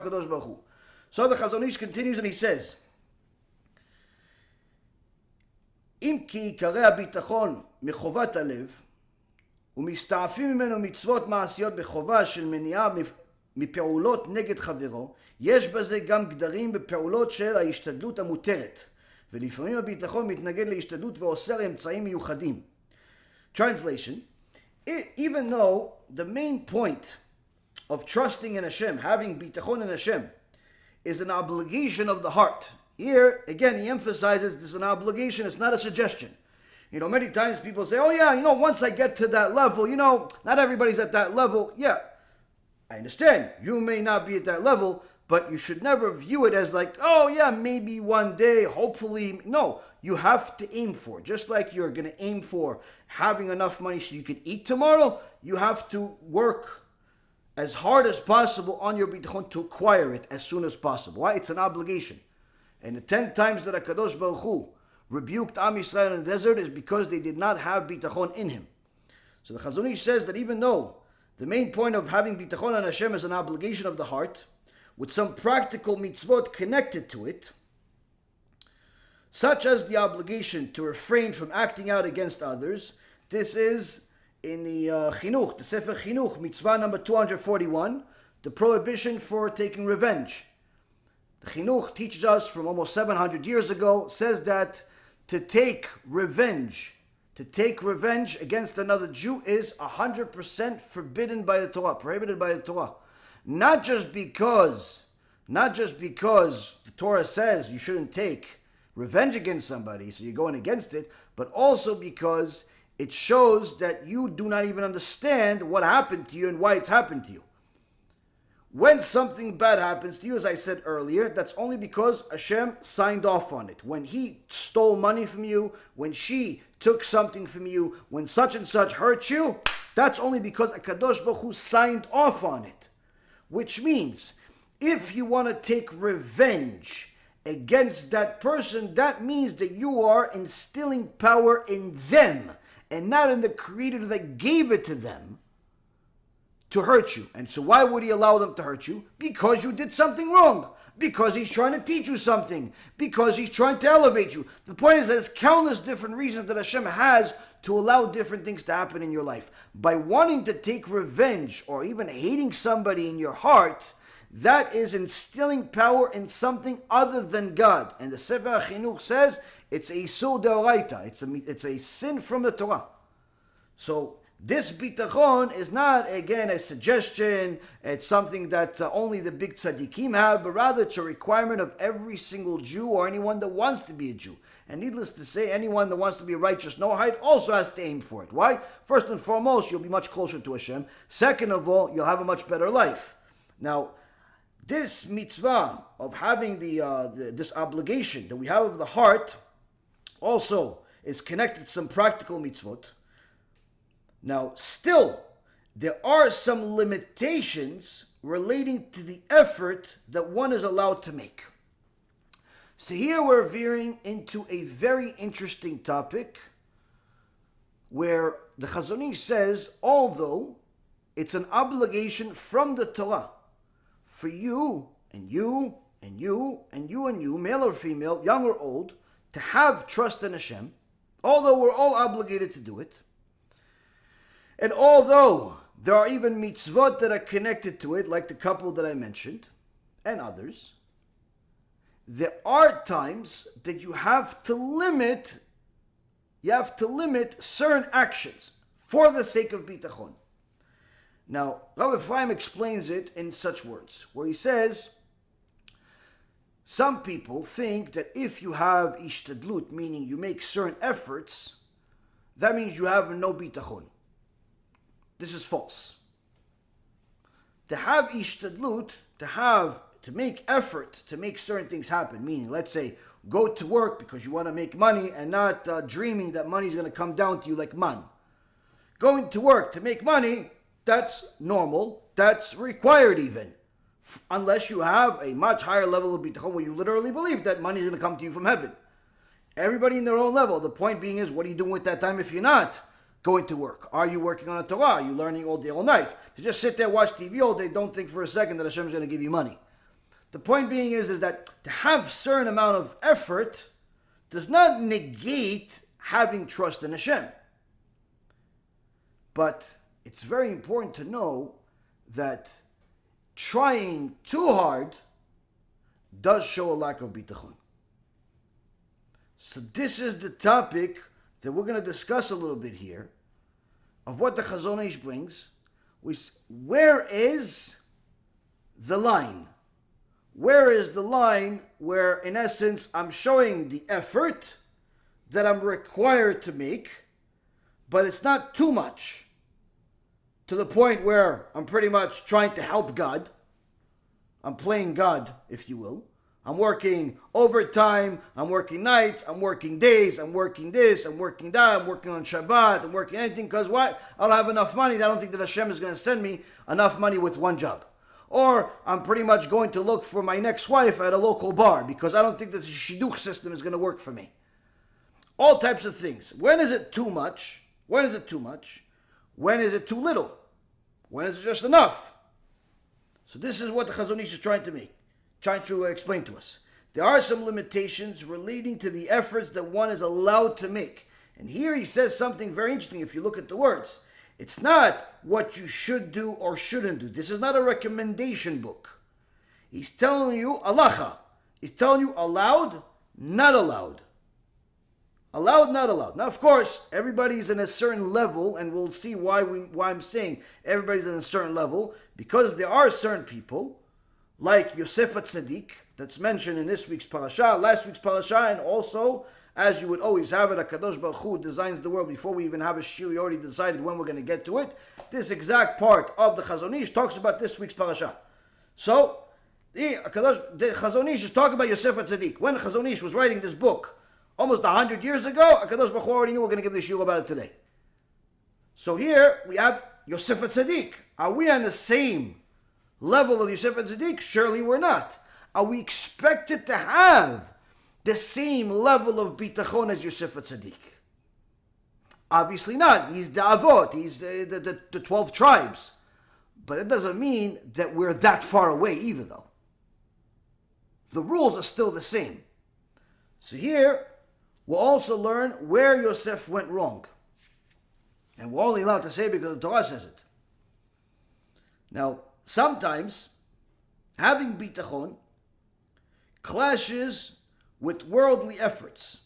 HaKadosh Baruch Hu. So the Chazon Ish continues and he says, אם כי עיקרי הביטחון מחובת הלב ומסתעפים ממנו מצוות מעשיות בחובה של מניעה מפעולות נגד חברו, יש בזה גם גדרים בפעולות של ההשתדלות המותרת, ולפעמים הביטחון מתנגד להשתדלות ואוסר אמצעים מיוחדים. Translation: even though the main point of trusting in Hashem, having bitachon in Hashem, is an obligation of the heart. Here, again, he emphasizes this is an obligation, it's not a suggestion. Many times people say, oh yeah, once I get to that level, not everybody's at that level. Yeah, I understand. You may not be at that level, but you should never view it as like, oh yeah, maybe one day, hopefully. No, you have to aim for it. Just like you're going to aim for having enough money so you can eat tomorrow, you have to work as hard as possible on your bitachon to acquire it as soon as possible. Why? It's an obligation. And the 10 times that HaKadosh Baruch Hu rebuked Am Yisrael in the desert is because they did not have bitachon in him. So the Chazon Ish says that even though the main point of having bitachon on Hashem is an obligation of the heart, with some practical mitzvot connected to it, such as the obligation to refrain from acting out against others, this is in the Chinuch, the Sefer Chinuch, mitzvah number 241, the prohibition for taking revenge. The Chinuch teaches us from almost 700 years ago, says that to take revenge against another Jew is 100% forbidden by the Torah, prohibited by the Torah. Not just because the Torah says you shouldn't take revenge against somebody, so you're going against it, but also because it shows that you do not even understand what happened to you and why it's happened to you. When something bad happens to you, as I said earlier, that's only because Hashem signed off on it. When he stole money from you, when she took something from you, when such and such hurt you, that's only because HaKadosh Baruch Hu signed off on it. Which means, if you want to take revenge against that person, that means that you are instilling power in them and not in the Creator that gave it to them to hurt you. And so why would he allow them to hurt you? Because you did something wrong. Because he's trying to teach you something. Because he's trying to elevate you. The point is there's countless different reasons that Hashem has to allow different things to happen in your life. By wanting to take revenge or even hating somebody in your heart, that is instilling power in something other than God. And the Sefer HaChinuch says it's a Isur Deoraita. It's a sin from the Torah. So this bitachon is not, again, a suggestion. It's something that only the big tzaddikim have, but rather it's a requirement of every single Jew or anyone that wants to be a Jew. And needless to say, anyone that wants to be a righteous Noahide also has to aim for it. Why? First and foremost, you'll be much closer to Hashem. Second of all, you'll have a much better life. Now, this mitzvah of having this obligation that we have of the heart also is connected to some practical mitzvot. Now, still, there are some limitations relating to the effort that one is allowed to make. So here we're veering into a very interesting topic where the Chazon Ish says, although it's an obligation from the Torah for you and you and you and you and you, male or female, young or old, to have trust in Hashem, although we're all obligated to do it, and although there are even mitzvot that are connected to it, like the couple that I mentioned, and others, there are times that you have to limit certain actions for the sake of bitachon. Now, Rabbi Ephraim explains it in such words, where he says, some people think that if you have ishtadlut, meaning you make certain efforts, that means you have no bitachon. This is false. To have ishtadlut, to make effort to make certain things happen, meaning, let's say, go to work because you want to make money and not dreaming that money is going to come down to you like man. Going to work to make money, that's normal, that's required even. Unless you have a much higher level of bitachon where you literally believe that money is going to come to you from heaven. Everybody in their own level. The point being is, what are you doing with that time if you're not going to work? Are you working on a Torah? Are you learning all day, all night? To just sit there, watch TV all day, don't think for a second that Hashem is going to give you money. The point being is that to have certain amount of effort does not negate having trust in Hashem. But it's very important to know that trying too hard does show a lack of bitachon. So this is the topic that we're going to discuss a little bit here, of what the Chazon Ish brings. Where is the line? Where is the line where, in essence, I'm showing the effort that I'm required to make, but it's not too much, to the point where I'm pretty much trying to help God. I'm playing God, if you will. I'm working overtime, I'm working nights, I'm working days, I'm working this, I'm working that, I'm working on Shabbat, I'm working anything, because what? I don't have enough money. I don't think that Hashem is going to send me enough money with one job. Or I'm pretty much going to look for my next wife at a local bar, because I don't think that the shidduch system is going to work for me. All types of things. When is it too much? When is it too much? When is it too little? When is it just enough? So this is what the Chazon Ish is trying to explain to us. There are some limitations relating to the efforts that one is allowed to make. And here he says something very interesting if you look at the words. It's not what you should do or shouldn't do. This is not a recommendation book. He's telling you halacha. He's telling you allowed, not allowed. Allowed, not allowed. Now, of course, everybody's in a certain level, and we'll see why I'm saying everybody's in a certain level, because there are certain people, like Yosef HaTzadik, that's mentioned in this week's parasha, last week's parasha, and also, as you would always have it, HaKadosh Baruch Hu designs the world before we even have a shiur. We already decided when we're going to get to it. This exact part of the Chazon Ish talks about this week's parasha. So, the Chazon Ish is talking about Yosef HaTzadik. When Chazon Ish was writing this book, almost 100 years ago, HaKadosh Baruch Hu already knew we're going to give the shiur about it today. So here, we have Yosef HaTzadik. Are we on the same level of Yosef HaTzadik? Surely we're not. Are we expected to have the same level of bitachon as Yosef HaTzadik? Obviously not. He's the Avot. He's the 12 tribes. But it doesn't mean that we're that far away either, though. The rules are still the same. So here, we'll also learn where Yosef went wrong. And we're only allowed to say it because the Torah says it. Now, sometimes having bitachon clashes with worldly efforts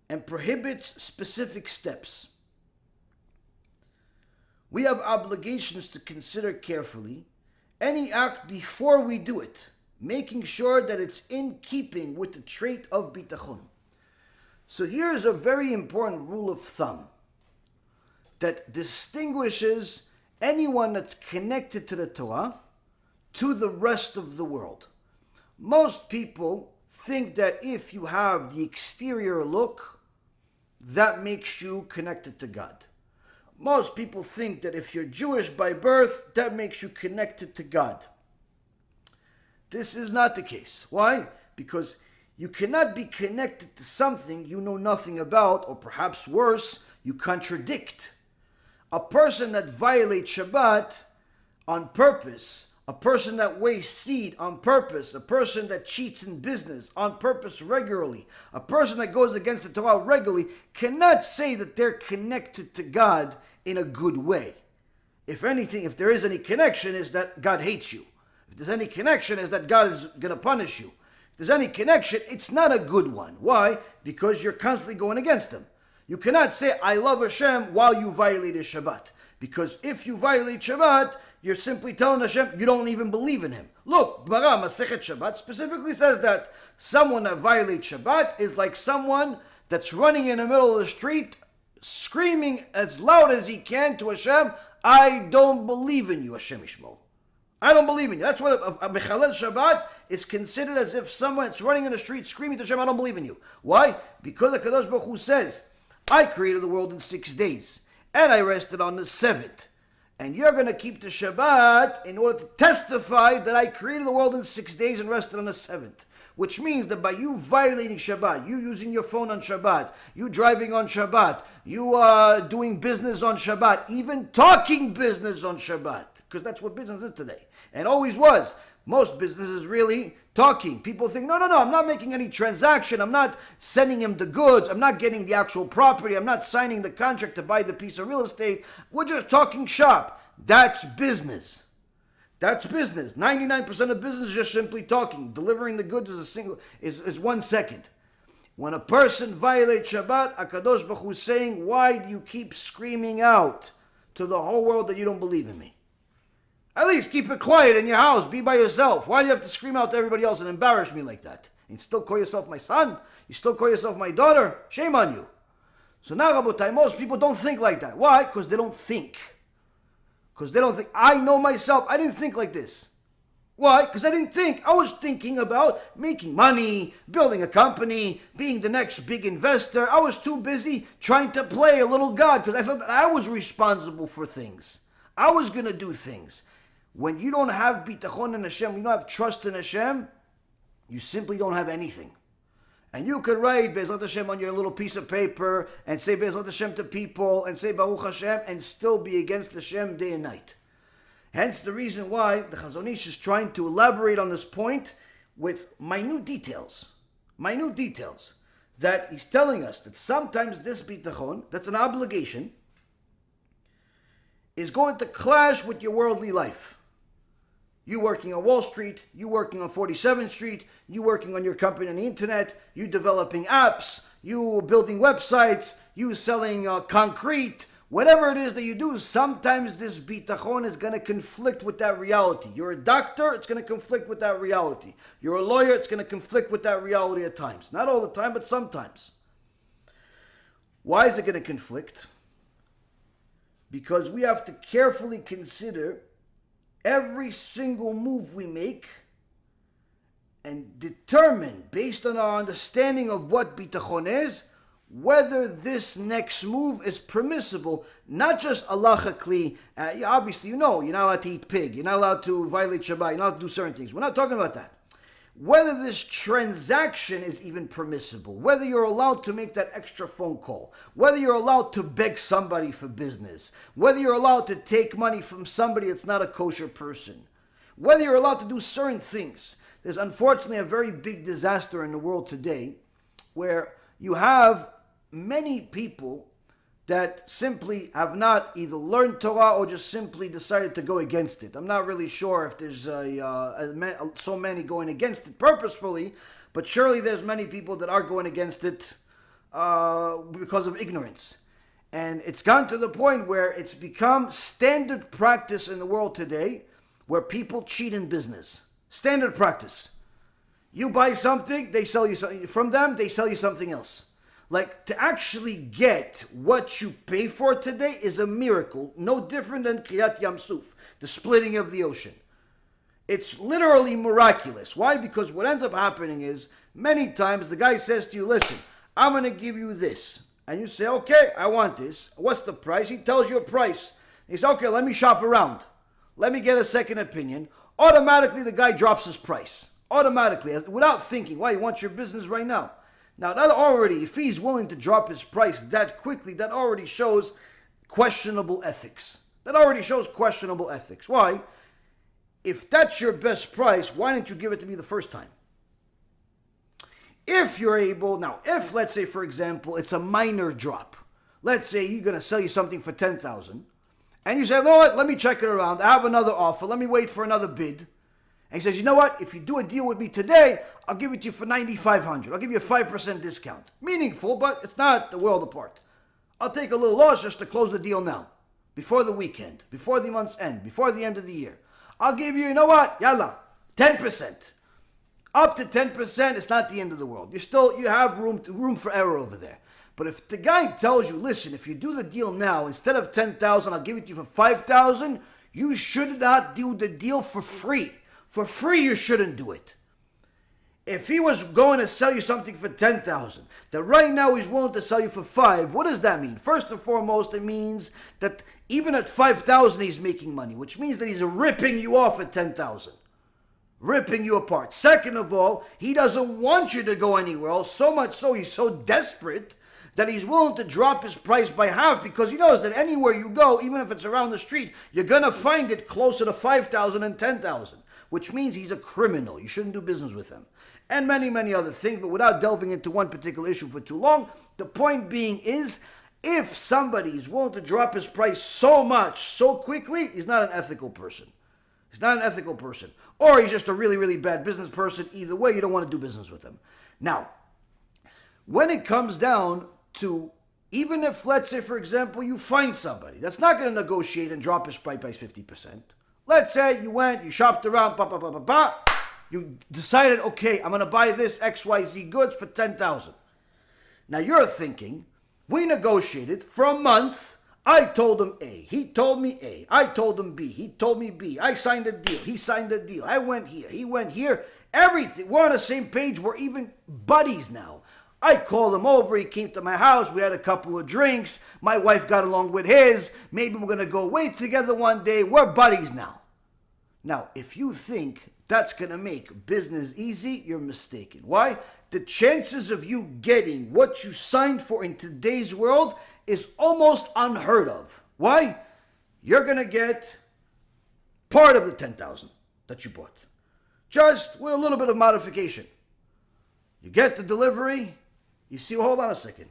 and prohibits specific steps. We have obligations to consider carefully any act before we do it, making sure that it's in keeping with the trait of bitachon. So here's a very important rule of thumb that distinguishes anyone that's connected to the Torah to the rest of the world. Most people think that if you have the exterior look, that makes you connected to God. Most people think that if you're Jewish by birth, that makes you connected to God. This is not the case. Why? Because you cannot be connected to something you know nothing about, or perhaps worse, you contradict. A person that violates Shabbat on purpose, a person that wastes seed on purpose, a person that cheats in business on purpose regularly, a person that goes against the Torah regularly, cannot say that they're connected to God in a good way. If anything, if there is any connection, is that God hates you. If there's any connection, is that God is going to punish you. If there's any connection, it's not a good one. Why? Because you're constantly going against Him. You cannot say, I love Hashem, while you violate His Shabbat. Because if you violate Shabbat, you're simply telling Hashem you don't even believe in Him. Look, Gemara Masechet Shabbat specifically says that someone that violates Shabbat is like someone that's running in the middle of the street, screaming as loud as he can to Hashem, I don't believe in you, Hashem Yishmor. I don't believe in you. That's what a Mechalel Shabbat is considered, as if someone that's running in the street screaming to Hashem, I don't believe in you. Why? Because the Kadosh Baruch Hu says, I created the world in 6 days, and I rested on the 7th. And you're going to keep the Shabbat in order to testify that I created the world in 6 days and rested on the 7th. Which means that by you violating Shabbat, you using your phone on Shabbat, you driving on Shabbat, you doing business on Shabbat, even talking business on Shabbat, because that's what business is today, and always was. Most business is really talking. People think, no, I'm not making any transaction. I'm not sending him the goods. I'm not getting the actual property. I'm not signing the contract to buy the piece of real estate. We're just talking shop. That's business. That's business. 99% of business is just simply talking. Delivering the goods is 1 second. When a person violates Shabbat, HaKadosh Baruch Hu is saying, why do you keep screaming out to the whole world that you don't believe in me? At least keep it quiet in your house. Be by yourself. Why do you have to scream out to everybody else and embarrass me like that? And still call yourself my son? You still call yourself my daughter? Shame on you. So now, Rabotai, most people don't think like that. Why? Because they don't think. Because they don't think. I know myself. I didn't think like this. Why? Because I didn't think. I was thinking about making money, building a company, being the next big investor. I was too busy trying to play a little God because I thought that I was responsible for things. I was going to do things. When you don't have bitachon in Hashem, you don't have trust in Hashem, you simply don't have anything. And you could write Be'ezrat Hashem on your little piece of paper and say Be'ezrat Hashem to people and say Baruch Hashem and still be against Hashem day and night. Hence the reason why the Chazon Ish is trying to elaborate on this point with minute details. Minute details. That he's telling us that sometimes this bitachon, that's an obligation, is going to clash with your worldly life. You working on Wall Street, you working on 47th Street, you working on your company on the internet, you developing apps, you building websites, you selling concrete, whatever it is that you do, sometimes this bitachon is going to conflict with that reality. You're a doctor, it's going to conflict with that reality. You're a lawyer, it's going to conflict with that reality at times. Not all the time, but sometimes. Why is it going to conflict? Because we have to carefully consider every single move we make and determine, based on our understanding of what bitachon is, whether this next move is permissible, not just halachically. Obviously, you're not allowed to eat pig, you're not allowed to violate Shabbat, you're not allowed to do certain things. We're not talking about that. Whether this transaction is even permissible, whether you're allowed to make that extra phone call, whether you're allowed to beg somebody for business, whether you're allowed to take money from somebody that's not a kosher person, whether you're allowed to do certain things. There's unfortunately a very big disaster in the world today where you have many people that simply have not either learned Torah or just simply decided to go against it. I'm not really sure if there's so many going against it purposefully, but surely there's many people that are going against it because of ignorance. And it's gone to the point where it's become standard practice in the world today where people cheat in business. Standard practice. You buy something, they sell you something. From them, they sell you something else. Like, to actually get what you pay for today is a miracle, no different than Kriyat Yam Suf, the splitting of the ocean. It's literally miraculous. Why? Because what ends up happening is, many times the guy says to you, listen, I'm going to give you this. And you say, okay, I want this. What's the price? He tells you a price. He says, okay, let me shop around. Let me get a second opinion. Automatically, the guy drops his price. Automatically, without thinking, why, he wants your business right now. Now, that already, if he's willing to drop his price that quickly, that already shows questionable ethics. That already shows questionable ethics. Why? If that's your best price, why didn't you give it to me the first time? If you're able, now, if, let's say, for example, it's a minor drop. Let's say you're going to sell you something for $10,000, and you say, you know what, let me check it around. I have another offer. Let me wait for another bid. And he says, you know what, if you do a deal with me today, I'll give it to you for $9,500. I'll give you a 5% discount. Meaningful, but it's not the world apart. I'll take a little loss just to close the deal now. Before the weekend, before the month's end, before the end of the year. I'll give you, you know what, yalla, 10%. Up to 10%, it's not the end of the world. You have room for error over there. But if the guy tells you, listen, if you do the deal now, instead of $10,000, I'll give it to you for $5,000, you should not do the deal for free. For free, you shouldn't do it. If he was going to sell you something for $10,000, that right now he's willing to sell you for $5,000, what does that mean? First and foremost, it means that even at $5,000 he's making money, which means that he's ripping you off at $10,000. Ripping you apart. Second of all, he doesn't want you to go anywhere else, so much so he's so desperate that he's willing to drop his price by half because he knows that anywhere you go, even if it's around the street, you're going to find it closer to $5,000 and $10,000. which means he's a criminal. You shouldn't do business with him. And many, many other things, but without delving into one particular issue for too long, the point being is, if somebody is willing to drop his price so much, so quickly, he's not an ethical person. He's not an ethical person. Or he's just a really, really bad business person. Either way, you don't want to do business with him. Now, when it comes down to, even if, let's say, for example, you find somebody that's not going to negotiate and drop his price by 50%. Let's say you went, you shopped around, you decided, okay, I'm going to buy this XYZ goods for $10,000. Now you're thinking, we negotiated for a month. I told him A. He told me A. I told him B. He told me B. I signed a deal. He signed a deal. I went here. He went here. Everything. We're on the same page. We're even buddies now. I called him over. He came to my house. We had a couple of drinks. My wife got along with his. Maybe we're going to go away together one day. We're buddies now. Now, if you think that's going to make business easy, you're mistaken. Why? The chances of you getting what you signed for in today's world is almost unheard of. Why? You're going to get part of the $10,000 that you bought, just with a little bit of modification. You get the delivery. You see, hold on a second.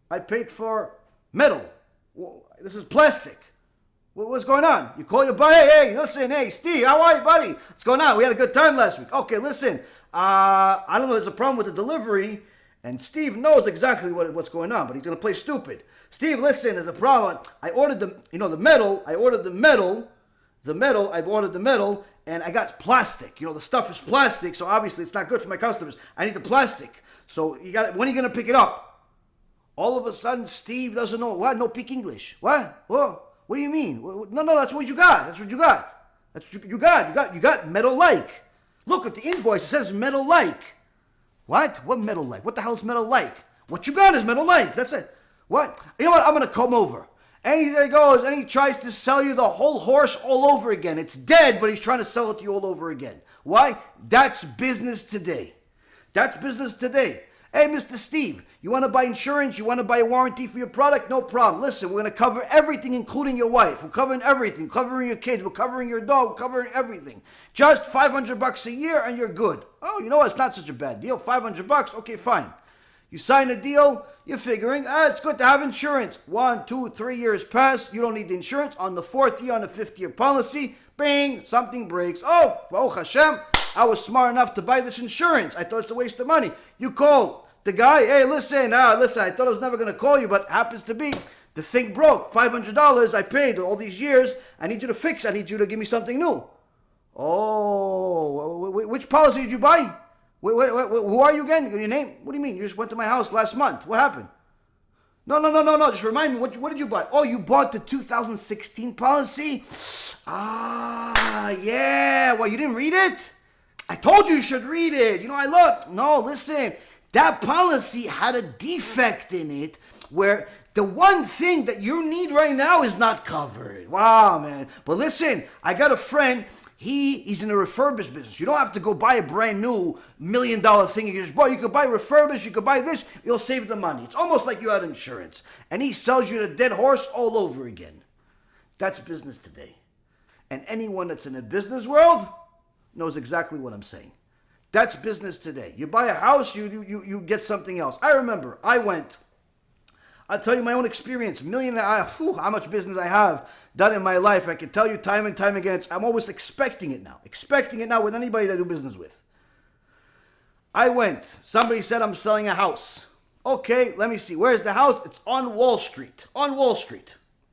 I paid for metal. This is plastic. What's going on? You call your buddy, hey, listen, hey, Steve, how are you, buddy? What's going on? We had a good time last week. Okay, listen, I don't know, there's a problem with the delivery, and Steve knows exactly what's going on, but he's going to play stupid. Steve, listen, there's a problem. I ordered the metal, and I got plastic. The stuff is plastic, so obviously it's not good for my customers. I need the plastic. So when are you going to pick it up? All of a sudden, Steve doesn't know. What? No speak English. What? Whoa. What do you mean? No, that's what you got. That's what you got. That's what you got. You got metal-like. Look at the invoice. It says metal-like. What? What metal-like? What the hell is metal-like? What you got is metal-like. That's it. What? You know what? I'm going to come over. And he goes, and he tries to sell you the whole horse all over again. It's dead, but he's trying to sell it to you all over again. Why? That's business today. That's business today. Hey, Mr. Steve, you want to buy insurance? You want to buy a warranty for your product? No problem. Listen, we're going to cover everything, including your wife. We're covering everything, covering your kids. We're covering your dog. We're covering everything. Just $500 a year and you're good. Oh, you know what? It's not such a bad deal. $500. Okay, fine. You sign a deal. You're figuring, it's good to have insurance. 1, 2, 3 years pass. You don't need the insurance. On the 4th year, on the 5th year policy, bing, something breaks. Oh, Baruch Hashem, I was smart enough to buy this insurance. I thought it's a waste of money. You call the guy, hey, listen, I thought I was never going to call you, but happens to be, the thing broke. $500 I paid all these years. I need you to fix. I need you to give me something new. Oh, which policy did you buy? Who are you again? Your name? What do you mean? You just went to my house last month. What happened? No. Just remind me, what did you buy? Oh, you bought the 2016 policy? Yeah. Well, you didn't read it? I told you should read it. I looked. No, listen. That policy had a defect in it where the one thing that you need right now is not covered. Wow, man. But listen, I got a friend. He's in the refurbished business. You don't have to go buy a brand new $1 million thing you just bought. You could buy refurbished. You could buy this. You'll save the money. It's almost like you had insurance. And he sells you the dead horse all over again. That's business today. And anyone that's in the business world knows exactly what I'm saying. That's business today. You buy a house, you get something else. I remember, I'll tell you my own experience. How much business I have done in my life. I can tell you time and time again. I'm always expecting it now with anybody that I do business with. Somebody said I'm selling a house. Okay, let me see. Where's the house? It's on Wall Street.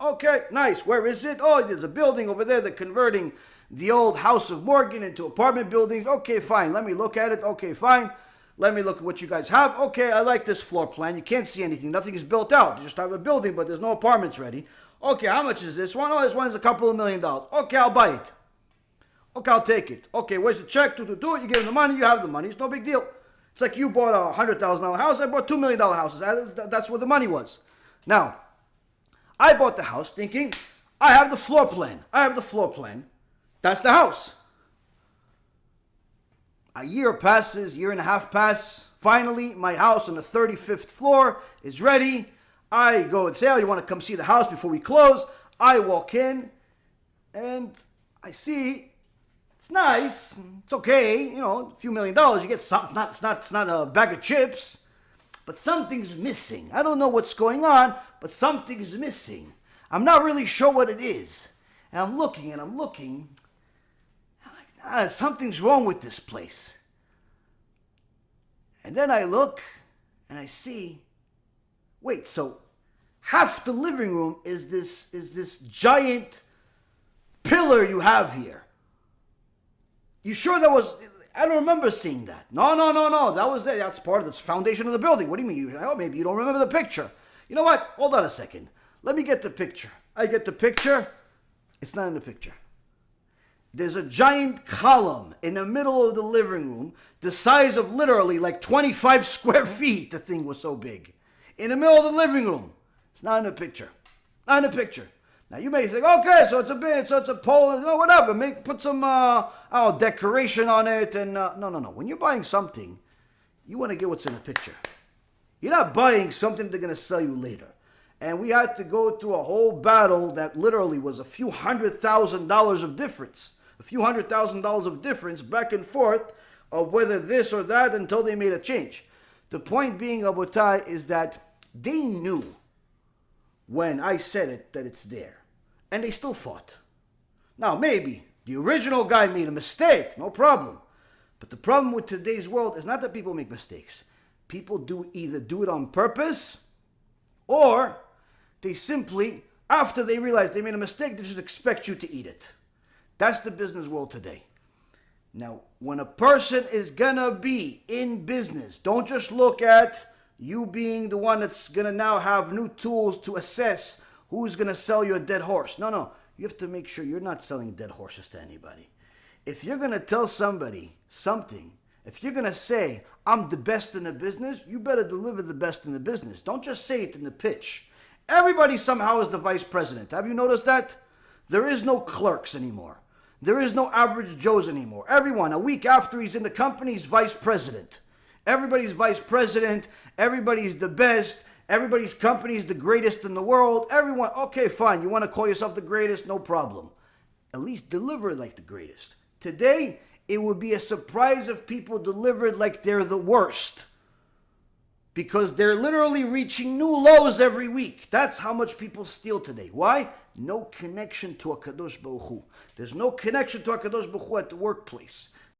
Okay, nice. Where is it? Oh, there's a building over there. They're converting the old House of Morgan into apartment buildings. Okay, fine. Let me look at it. Okay, fine. Let me look at what you guys have. Okay, I like this floor plan. You can't see anything. Nothing is built out. You just have a building, but there's no apartments ready. Okay, how much is this one? Oh, this one is a couple of $1 million. Okay, I'll buy it. Okay, I'll take it. Okay, where's the check? You give them the money. You have the money. It's no big deal. It's like you bought a $100,000 house. I bought $2 million houses. That's where the money was. Now, I bought the house thinking, I have the floor plan. That's the house. A year passes, year and a half pass. Finally, my house on the 35th floor is ready. I go and say, oh, you want to come see the house before we close? I walk in and I see It's nice. It's okay. You know, a few $1,000,000. You get something. It's not a bag of chips. But something's missing. I don't know what's going on, but something's missing. I'm not really sure what it is. And I'm looking. I'm like, something's wrong with this place. And then I look and I see, wait, so half the living room is this giant pillar you have here. You sure that was, I don't remember seeing that. No. That was there. That's part of the foundation of the building. What do you mean? Oh, maybe you don't remember the picture. You know what? Hold on a second. Let me get the picture. I get the picture. It's not in the picture. There's a giant column in the middle of the living room, the size of literally like 25 square feet. The thing was so big. In the middle of the living room. It's not in the picture. Not in the picture. Now you may think, okay, so it's a pole, whatever. Put some decoration on it, and no. When you're buying something, you want to get what's in the picture. You're not buying something they're going to sell you later. And we had to go through a whole battle that literally was a few $100,000 of difference. A few $100,000 of difference back and forth of whether this or that until they made a change. The point being, Abotai, is that they knew when I said it that it's there. And they still fought. Now, maybe the original guy made a mistake, no problem. But the problem with today's world is not that people make mistakes. People either do it on purpose, or they simply, after they realize they made a mistake, they just expect you to eat it. That's the business world today. Now, when a person is gonna be in business, don't just look at you being the one that's gonna now have new tools to assess who's going to sell you a dead horse. No. You have to make sure you're not selling dead horses to anybody. If you're going to tell somebody something, if you're going to say, I'm the best in the business, you better deliver the best in the business. Don't just say it in the pitch. Everybody somehow is the vice president. Have you noticed that? There is no clerks anymore. There is no average Joes anymore. Everyone, a week after he's in the company, he's vice president. Everybody's vice president. Everybody's the best. Everybody's company is the greatest in the world. Everyone, okay, fine. You want to call yourself the greatest? No problem. At least deliver like the greatest. Today, it would be a surprise if people delivered like they're the worst. Because they're literally reaching new lows every week. That's how much people steal today. Why? No connection to HaKadosh Baruch Hu. There's no connection to HaKadosh Baruch Hu at the workplace.